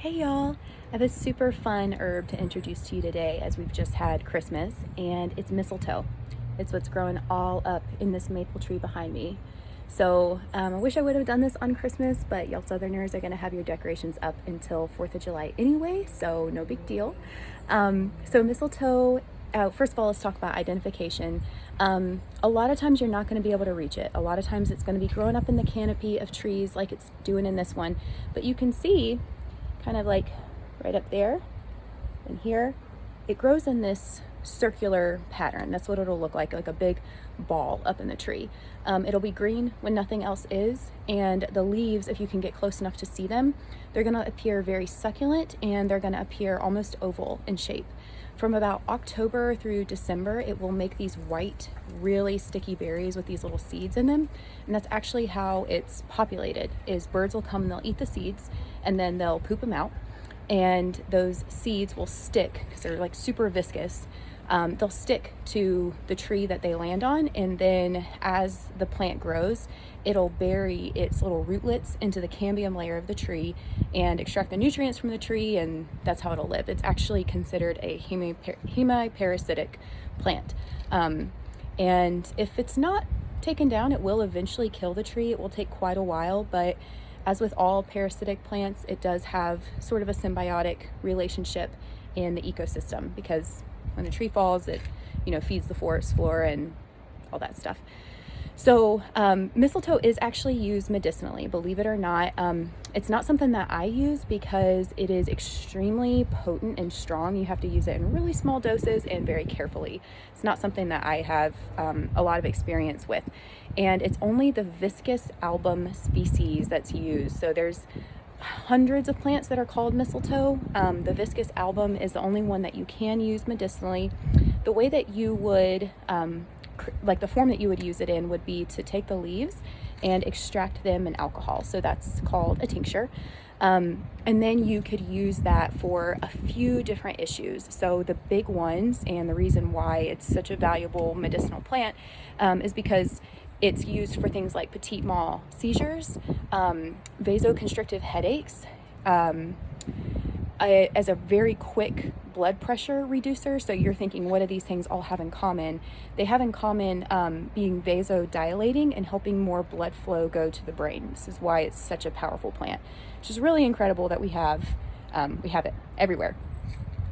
Hey y'all, I have a super fun herb to introduce to you today as we've just had Christmas, and it's mistletoe. It's what's growing all up in this maple tree behind me. So I wish I would have done this on Christmas, but y'all Southerners are gonna have your decorations up until 4th of July anyway, so no big deal. So mistletoe, first of all, let's talk about identification. A lot of times you're not gonna be able to reach it. A lot of times it's gonna be growing up in the canopy of trees like it's doing in this one, but you can see kind of like right up there and here, it grows in this circular pattern. That's what it'll look like a big ball up in the tree. It'll be green when nothing else is, and the leaves, if you can get close enough to see them, they're gonna appear very succulent and they're gonna appear almost oval in shape. From about October through December, it will make these white, really sticky berries with these little seeds in them. And that's actually how it's populated, is birds will come and they'll eat the seeds and then they'll poop them out. And those seeds will stick, because they're like super viscous, they'll stick to the tree that they land on, and then as the plant grows, it'll bury its little rootlets into the cambium layer of the tree and extract the nutrients from the tree, and that's how it'll live. It's actually considered a hemiparasitic plant. And if it's not taken down, it will eventually kill the tree. It will take quite a while, but as with all parasitic plants, it does have sort of a symbiotic relationship in the ecosystem, because when a tree falls, it feeds the forest floor and all that stuff. So mistletoe is actually used medicinally, believe it or not. It's not something that I use because it is extremely potent and strong. You have to use it in really small doses and very carefully. It's not something that I have a lot of experience with. And it's only the viscous album species that's used. So there's hundreds of plants that are called mistletoe. The viscous album is the only one that you can use medicinally. The way that you would like the form that you would use it in would be to take the leaves and extract them in alcohol. So that's called a tincture. And then you could use that for a few different issues. So the big ones, and the reason why it's such a valuable medicinal plant, is because it's used for things like petit mal seizures, vasoconstrictive headaches, as a very quick blood pressure reducer. So you're thinking, what do these things all have in common? They have in common being vasodilating and helping more blood flow go to the brain. This is why it's such a powerful plant, which is really incredible that we have it everywhere,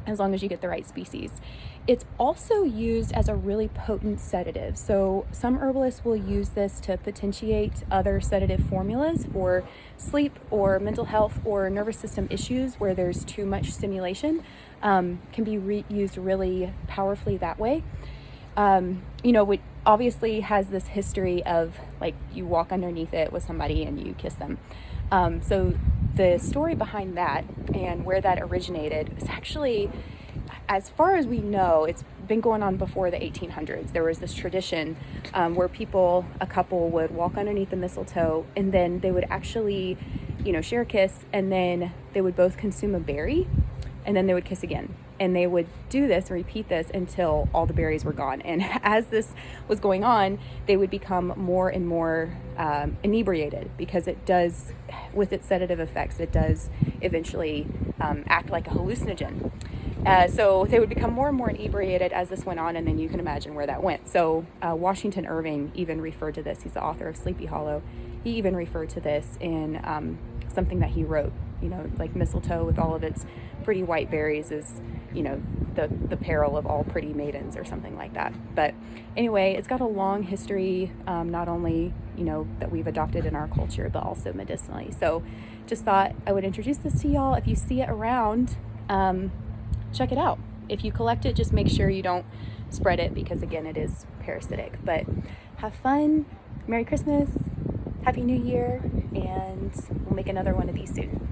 as long as you get the right species. It's also used as a really potent sedative. So some herbalists will use this to potentiate other sedative formulas for sleep or mental health or nervous system issues where there's too much stimulation. Can be used really powerfully that way. It obviously has this history of, like, you walk underneath it with somebody and you kiss them. So the story behind that and where that originated is actually, as far as we know, it's been going on before the 1800s. There was this tradition where a couple would walk underneath the mistletoe, and then they would actually, share a kiss, and then they would both consume a berry, and then they would kiss again. And they would do this, repeat this, until all the berries were gone. And as this was going on, they would become more and more inebriated, because it does, with its sedative effects, it does eventually act like a hallucinogen. So they would become more and more inebriated as this went on, and then you can imagine where that went. So Washington Irving even referred to this. He's the author of Sleepy Hollow. He even referred to this in something that he wrote. Like mistletoe with all of its pretty white berries is, the peril of all pretty maidens, or something like that. But anyway, it's got a long history, not only, that we've adopted in our culture, but also medicinally. So just thought I would introduce this to y'all. If you see it around, check it out. If you collect it, just make sure you don't spread it, because again, it is parasitic. But have fun. Merry Christmas. Happy New Year. And we'll make another one of these soon.